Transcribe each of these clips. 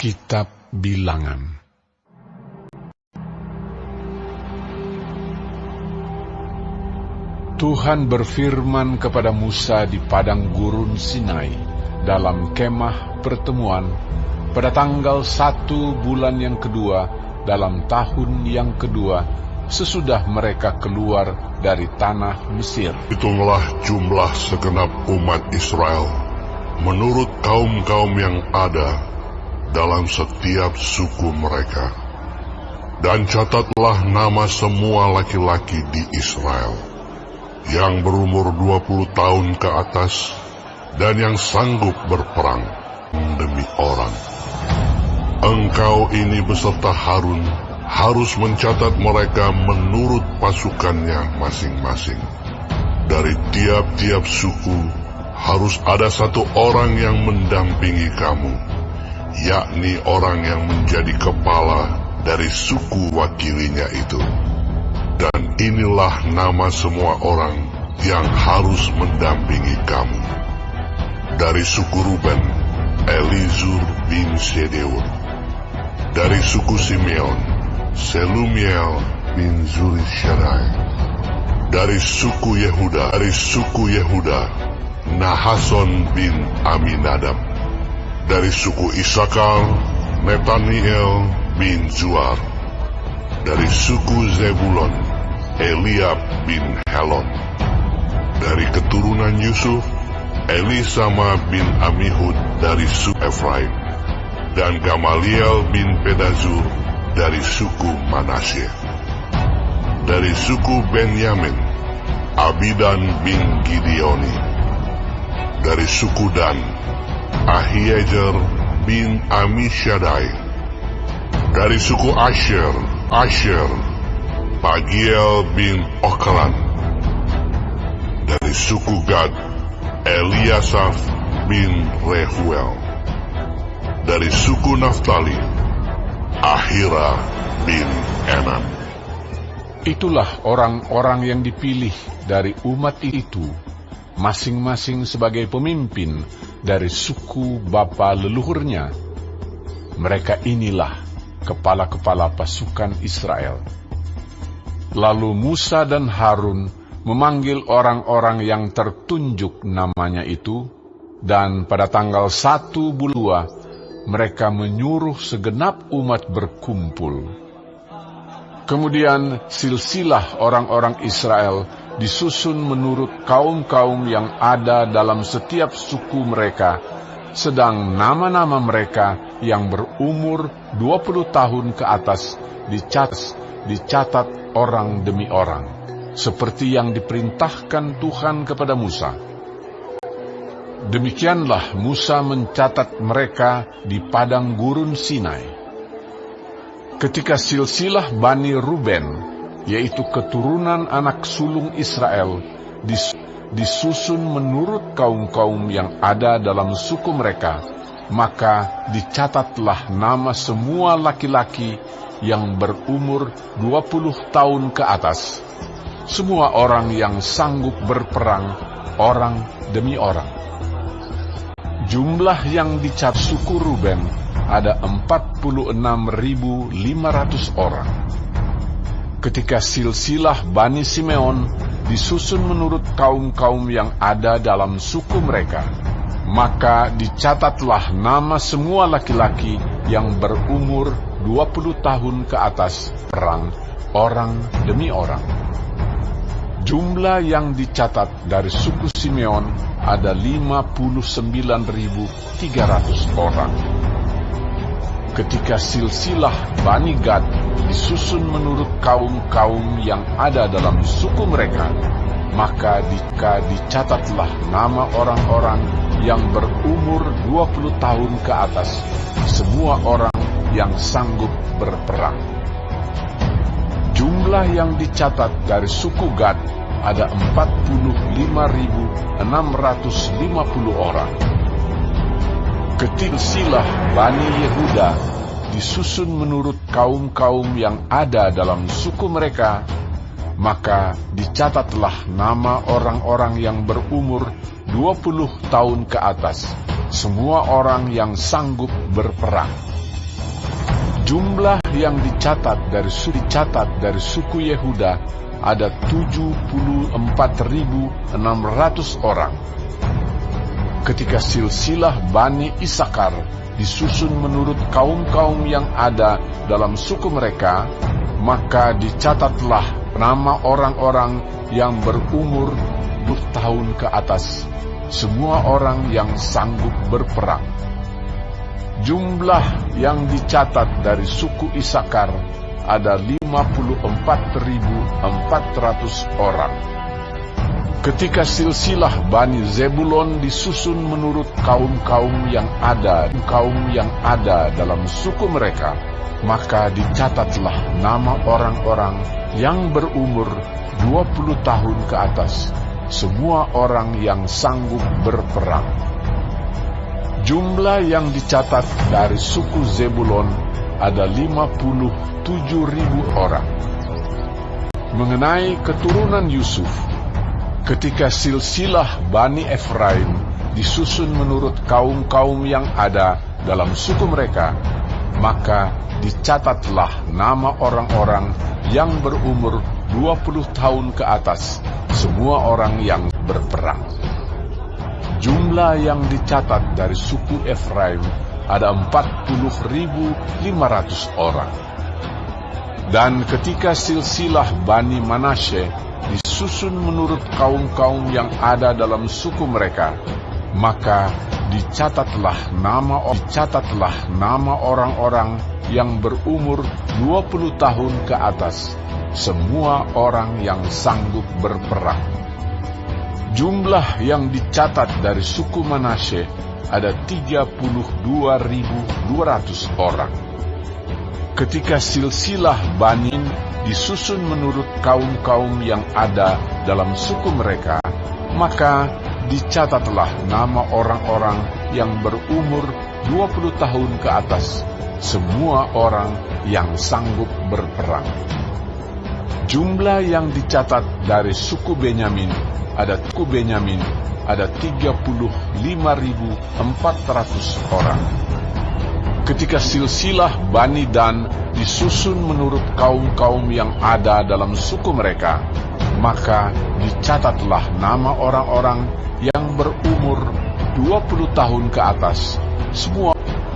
Kitab Bilangan. Tuhan berfirman kepada Musa di padang gurun Sinai dalam kemah pertemuan pada tanggal 1 bulan yang kedua dalam tahun yang kedua sesudah mereka keluar dari tanah Mesir. Hitunglah jumlah segenap umat Israel menurut kaum-kaum yang ada dalam setiap suku mereka, dan catatlah nama semua laki-laki di Israel yang berumur 20 tahun ke atas dan yang sanggup berperang demi orang. Engkau ini beserta Harun harus mencatat mereka menurut pasukannya masing-masing. Dari tiap-tiap suku harus ada satu orang yang mendampingi kamu, yakni orang yang menjadi kepala dari suku wakilinya itu. Dan inilah nama semua orang yang harus mendampingi kamu. Dari suku Ruben, Elizur bin Sedeur. Dari suku Simeon, Selumiel bin Zurishaddai. Dari suku Yehuda, Nahason bin Aminadab. Dari suku Isakar, Netaniel bin Zuar. Dari suku Zebulon, Eliab bin Helon. Dari keturunan Yusuf, Elisama bin Amihud dari suku Efraim. Dan Gamaliel bin Pedazur dari suku Manasye. Dari suku Benyamin, Abidan bin Gideoni. Dari suku Dan, Ahiezer bin Amishaddai. Dari suku Asher, Pagiel bin Okran. Dari suku Gad, Eliasaf bin Rehuel. Dari suku Naftali, Ahira bin Enan. Itulah orang-orang yang dipilih dari umat itu, masing-masing sebagai pemimpin dari suku bapa leluhurnya. Mereka inilah kepala-kepala pasukan Israel. Lalu Musa dan Harun memanggil orang-orang yang tertunjuk namanya itu, dan pada tanggal 1 bulan mereka menyuruh segenap umat berkumpul. Kemudian silsilah orang-orang Israel disusun menurut kaum-kaum yang ada dalam setiap suku mereka, sedang nama-nama mereka yang berumur 20 tahun ke atas dicatat orang demi orang, seperti yang diperintahkan Tuhan kepada Musa. Demikianlah Musa mencatat mereka di padang gurun Sinai. Ketika silsilah Bani Ruben, yaitu keturunan anak sulung Israel, disusun menurut kaum-kaum yang ada dalam suku mereka, maka dicatatlah nama semua laki-laki yang berumur 20 tahun ke atas, semua orang yang sanggup berperang, orang demi orang. Jumlah yang dicatat suku Ruben ada 46.500 orang. Ketika silsilah Bani Simeon disusun menurut kaum-kaum yang ada dalam suku mereka, maka dicatatlah nama semua laki-laki yang berumur 20 tahun ke atas perang, orang demi orang. Jumlah yang dicatat dari suku Simeon ada 59.300 orang. Ketika silsilah Bani Gad disusun menurut kaum-kaum yang ada dalam suku mereka, maka dicatatlah nama orang-orang yang berumur 20 tahun ke atas, semua orang yang sanggup berperang. Jumlah yang dicatat dari suku Gad ada 45.650 orang. Ketika silsilah Bani Yehuda disusun menurut kaum-kaum yang ada dalam suku mereka, maka dicatatlah nama orang-orang yang berumur 20 tahun ke atas, semua orang yang sanggup berperang. Jumlah yang dicatat dari suku Yehuda ada 74.600 orang. Ketika silsilah Bani Isakar disusun menurut kaum-kaum yang ada dalam suku mereka, maka dicatatlah nama orang-orang yang berumur 10 tahun ke atas, semua orang yang sanggup berperang. Jumlah yang dicatat dari suku Isakar ada 54.400 orang. Ketika silsilah Bani Zebulon disusun menurut kaum-kaum yang ada dalam suku mereka, maka dicatatlah nama orang-orang yang berumur 20 tahun ke atas, semua orang yang sanggup berperang. Jumlah yang dicatat dari suku Zebulon ada 57.000 orang. Mengenai keturunan Yusuf, ketika silsilah Bani Efraim disusun menurut kaum-kaum yang ada dalam suku mereka, maka dicatatlah nama orang-orang yang berumur 20 tahun ke atas, semua orang yang berperang. Jumlah yang dicatat dari suku Efraim ada 40.500 orang. Dan ketika silsilah Bani Manasye disusun menurut kaum-kaum yang ada dalam suku mereka, maka dicatatlah nama orang-orang yang berumur 20 tahun ke atas, semua orang yang sanggup berperang. Jumlah yang dicatat dari suku Manasye ada 32.200 orang. Ketika silsilah Bani disusun menurut kaum-kaum yang ada dalam suku mereka, maka dicatatlah nama orang-orang yang berumur 20 tahun ke atas, semua orang yang sanggup berperang. Jumlah yang dicatat dari suku Benyamin ada 35.400 orang. Ketika silsilah Bani Dan disusun menurut kaum-kaum yang ada dalam suku mereka, maka dicatatlah nama orang-orang yang berumur 20 tahun ke atas, semua.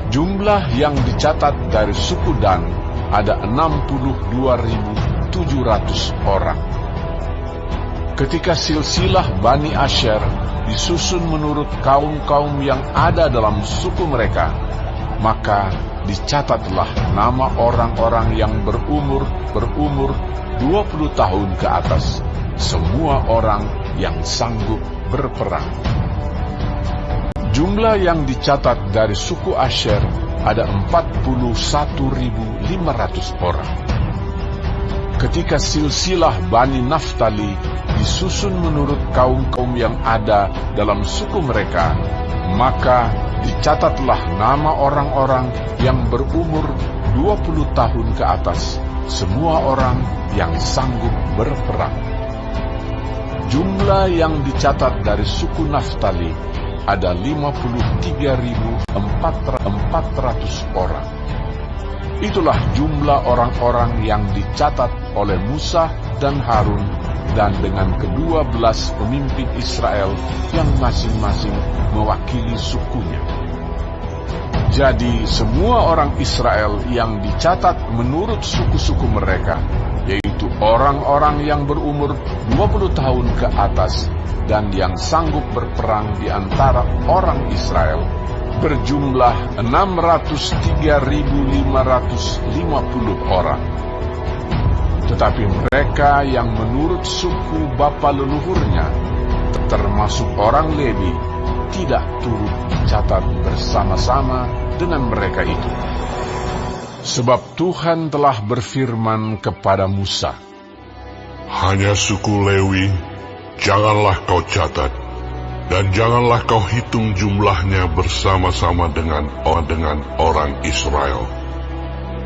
Jumlah yang dicatat dari suku Dan ada 62.700 orang. Ketika silsilah Bani Asher disusun menurut kaum-kaum yang ada dalam suku mereka, maka dicatatlah nama orang-orang yang berumur 20 tahun ke atas, semua orang yang sanggup berperang. Jumlah yang dicatat dari suku Asher ada 41.500 orang. Ketika silsilah Bani Naftali disusun menurut kaum-kaum yang ada dalam suku mereka, maka dicatatlah nama orang-orang yang berumur 20 tahun ke atas, semua orang yang sanggup berperang. Jumlah yang dicatat dari suku Naftali ada 53.400 orang. Itulah jumlah orang-orang yang dicatat oleh Musa dan Harun dan dengan ke-12 pemimpin Israel yang masing-masing mewakili sukunya. Jadi semua orang Israel yang dicatat menurut suku-suku mereka, yaitu orang-orang yang berumur 20 tahun ke atas dan yang sanggup berperang di antara orang Israel, berjumlah 603.550 orang. Tetapi mereka yang menurut suku bapa leluhurnya, termasuk orang Lewi, tidak turut dicatat bersama-sama dengan mereka itu. Sebab Tuhan telah berfirman kepada Musa, hanya suku Lewi janganlah kau catat, dan janganlah kau hitung jumlahnya bersama-sama dengan orang Israel.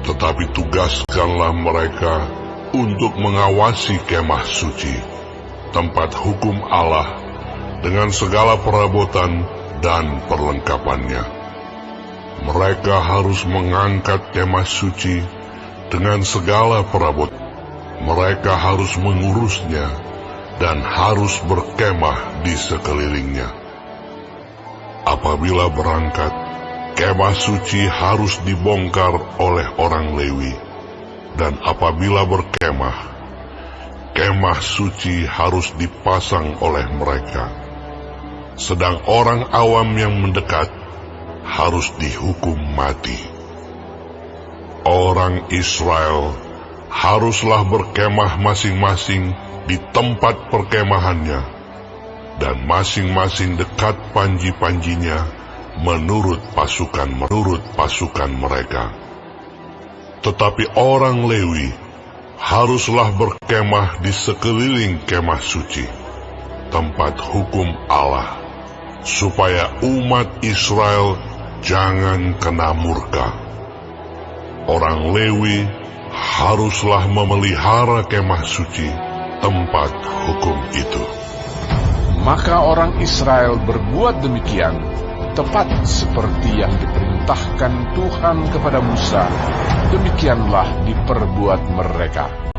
Tetapi tugaskanlah mereka untuk mengawasi kemah suci, tempat hukum Allah, dengan segala perabotan dan perlengkapannya. Mereka harus mengangkat kemah suci dengan segala perabot. Mereka harus mengurusnya dan harus berkemah di sekelilingnya. Apabila berangkat, kemah suci harus dibongkar oleh orang Lewi, dan apabila berkemah, kemah suci harus dipasang oleh mereka. Sedang orang awam yang mendekat harus dihukum mati. Orang Israel haruslah berkemah masing-masing di tempat perkemahannya, dan masing-masing dekat panji-panjinya menurut pasukan mereka. Tetapi orang Lewi haruslah berkemah di sekeliling kemah suci, tempat hukum Allah, supaya umat Israel jangan kena murka. Orang Lewi haruslah memelihara kemah suci, tempat hukum itu. Maka orang Israel berbuat demikian, tepat seperti yang diperintahkan Tuhan kepada Musa, demikianlah diperbuat mereka.